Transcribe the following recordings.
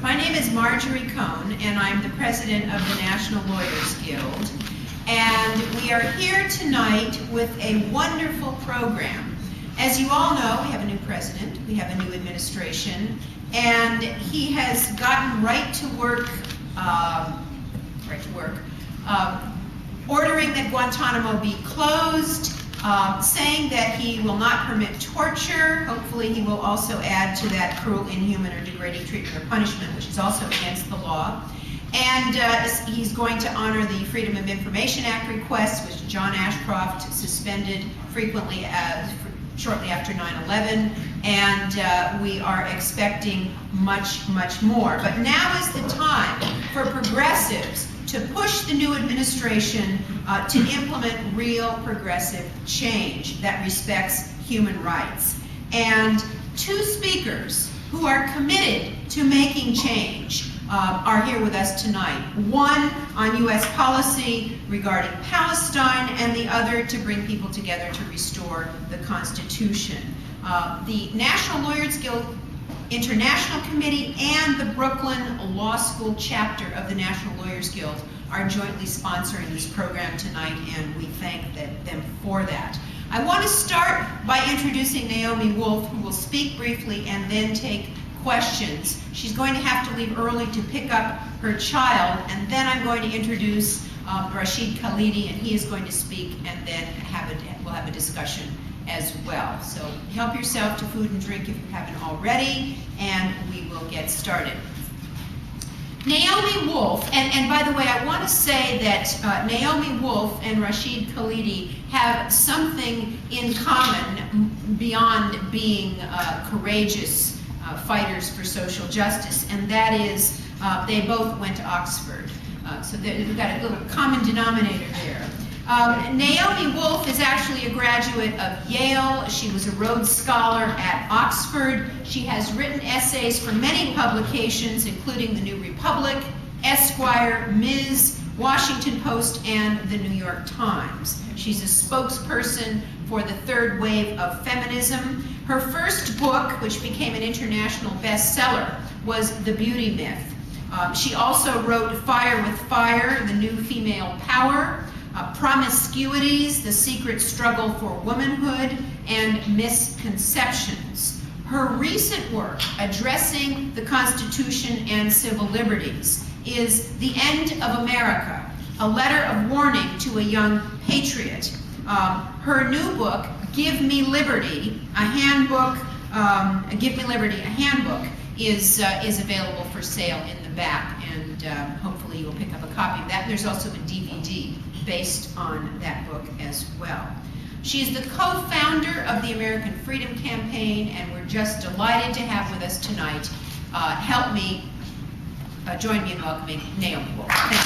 My name is Marjorie Cohn, and I'm the president of the National Lawyers Guild. And we are here tonight with a wonderful program. As you all know, we have a new president, we have a new administration, and he has gotten right to work, ordering that Guantanamo be closed, saying that he will not permit torture. Hopefully he will also add to that cruel, inhuman, or degrading treatment or punishment, which is also against the law. And he's going to honor the Freedom of Information Act requests, which John Ashcroft suspended frequently shortly after 9/11, and we are expecting much, much more. But now is the time for progressives to push the new administration to implement real progressive change that respects human rights. And two speakers who are committed to making change are here with us tonight. One on U.S. policy regarding Palestine, and the other to bring people together to restore the Constitution. The National Lawyers Guild International Committee and the Brooklyn Law School chapter of the National Lawyers Guild are jointly sponsoring this program tonight, and we thank them for that. I want to start by introducing Naomi Wolf, who will speak briefly and then take questions. She's going to have to leave early to pick up her child, and then I'm going to introduce Rashid Khalidi, and he is going to speak, and then we'll have a discussion as well. So help yourself to food and drink if you haven't already, and we will get started. Naomi Wolf, and by the way, I want to say that Naomi Wolf and Rashid Khalidi have something in common beyond being courageous fighters for social justice, and that is they both went to Oxford. So we've got a little common denominator there. Naomi Wolf is actually a graduate of Yale. She was a Rhodes Scholar at Oxford. She has written essays for many publications, including the New Republic, Esquire, Ms., Washington Post, and the New York Times. She's a spokesperson for the third wave of feminism. Her first book, which became an international bestseller, was The Beauty Myth. She also wrote Fire with Fire, The New Female Power, Promiscuities, The Secret Struggle for Womanhood, and Misconceptions. Her recent work addressing the Constitution and civil liberties is The End of America, a letter of warning to a young patriot. Her new book, Give Me Liberty, a handbook, is available for sale in the back, and hopefully you'll pick up a copy of that. There's also a DVD based on that book as well. She is the co-founder of the American Freedom Campaign, and we're just delighted to have with us tonight. Join me in welcoming Naomi Wolf. Thank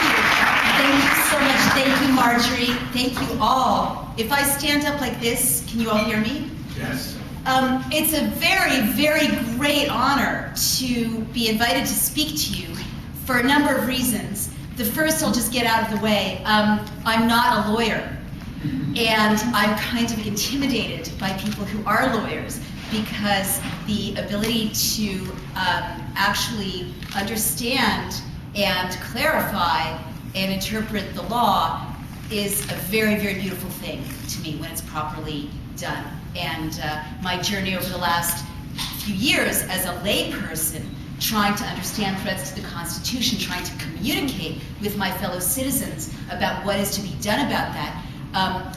you. Thank you so much. Thank you, Marjorie. Thank you all. If I stand up like this, can you all hear me? Yes. It's a very, very great honor to be invited to speak to you for a number of reasons. The first, I'll just get out of the way. I'm not a lawyer, and I'm kind of intimidated by people who are lawyers, because the ability to actually understand and clarify and interpret the law is a very, very beautiful thing to me when it's properly done. And my journey over the last few years as a layperson, trying to understand threats to the Constitution, trying to communicate with my fellow citizens about what is to be done about that,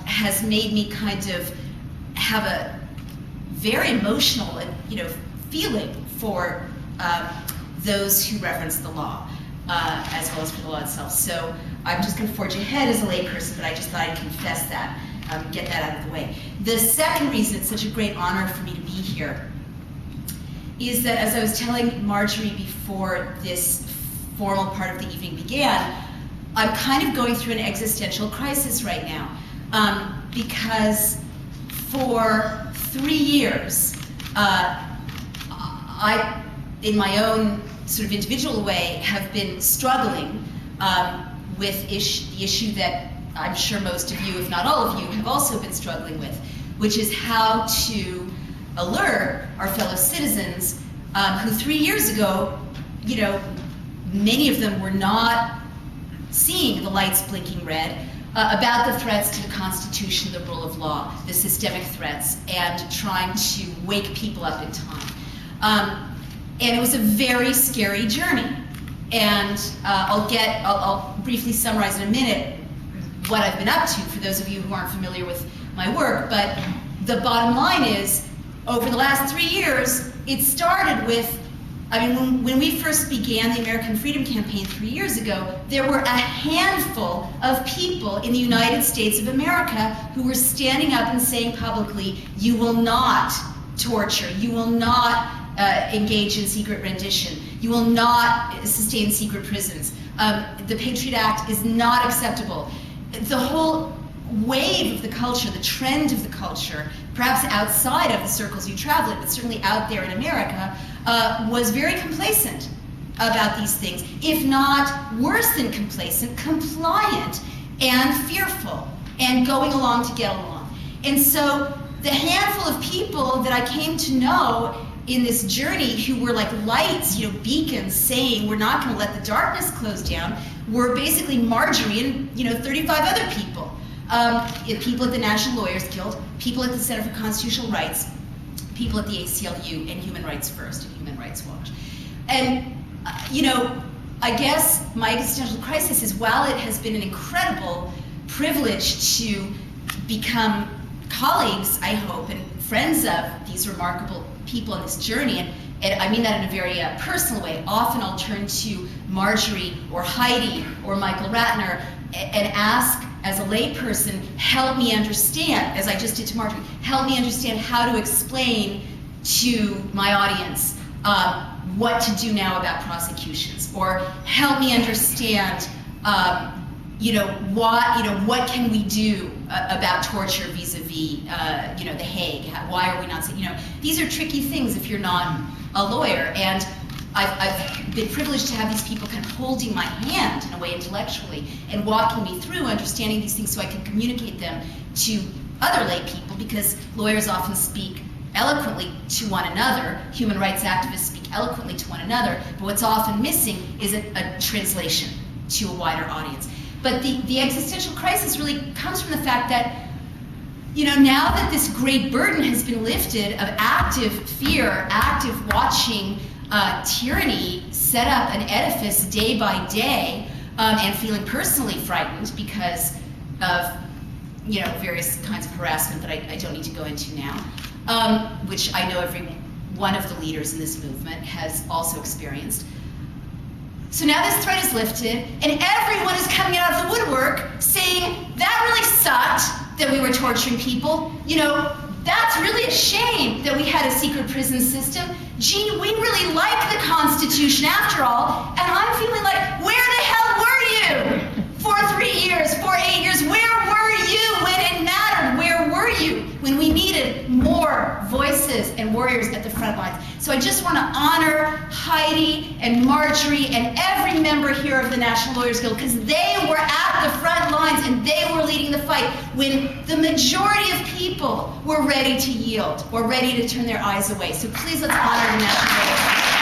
has made me kind of have a very emotional, feeling for those who reverence the law, as well as for the law itself. So I'm just going to forge ahead as a layperson, but I just thought I'd confess that. Get that out of the way. The second reason it's such a great honor for me to be here is that, as I was telling Marjorie before this formal part of the evening began, I'm kind of going through an existential crisis right now, because for 3 years, I, in my own sort of individual way, have been struggling with the issue that I'm sure most of you, if not all of you, have also been struggling with, which is how to alert our fellow citizens who 3 years ago, many of them were not seeing the lights blinking red, about the threats to the Constitution, the rule of law, the systemic threats, and trying to wake people up in time. And it was a very scary journey. And I'll briefly summarize in a minute what I've been up to for those of you who aren't familiar with my work. But the bottom line is, over the last 3 years, it started with, when we first began the American Freedom Campaign 3 years ago, there were a handful of people in the United States of America who were standing up and saying publicly, you will not torture, you will not engage in secret rendition, you will not sustain secret prisons. The Patriot Act is not acceptable. The whole wave of the culture, the trend of the culture, perhaps outside of the circles you travel in, but certainly out there in America, was very complacent about these things, if not worse than complacent, compliant and fearful, and going along to get along. And so the handful of people that I came to know in this journey who were like lights, beacons, saying we're not going to let the darkness close down, were basically Marjorie and 35 other people. People at the National Lawyers Guild, people at the Center for Constitutional Rights, people at the ACLU, and Human Rights First and Human Rights Watch. And, I guess my existential crisis is, while it has been an incredible privilege to become colleagues, I hope, and friends of these remarkable people on this journey, and I mean that in a very personal way. Often I'll turn to Marjorie or Heidi or Michael Ratner and ask, as a layperson, help me understand, as I just did to Marjorie, help me understand how to explain to my audience what to do now about prosecutions, or help me understand, what can we do about torture vis-a-vis, The Hague? Why are we not saying, these are tricky things if you're not a lawyer. And I've been privileged to have these people kind of holding my hand in a way intellectually and walking me through understanding these things so I can communicate them to other lay people, because lawyers often speak eloquently to one another, human rights activists speak eloquently to one another, but what's often missing is a translation to a wider audience. But the existential crisis really comes from the fact that, now that this great burden has been lifted of active fear, active watching tyranny set up an edifice day by day, and feeling personally frightened because of various kinds of harassment that I don't need to go into now, which I know every one of the leaders in this movement has also experienced. So now this threat is lifted, and everyone is coming out of the woodwork saying, that really sucked that we were torturing people. That's really a shame that we had a secret prison system. Gee, we really like the Constitution after all, and I'm feeling like, where the hell were you for 3 years, for 8 years? Where were you when it mattered? Where were you when we needed more voices and warriors at the front lines? So I just want to honor Heidi and Marjorie and every member here of the National Lawyers Guild, because they were at the front lines and they were leading the fight when the majority of people were ready to yield or ready to turn their eyes away. So please, let's honor the National Lawyers Guild.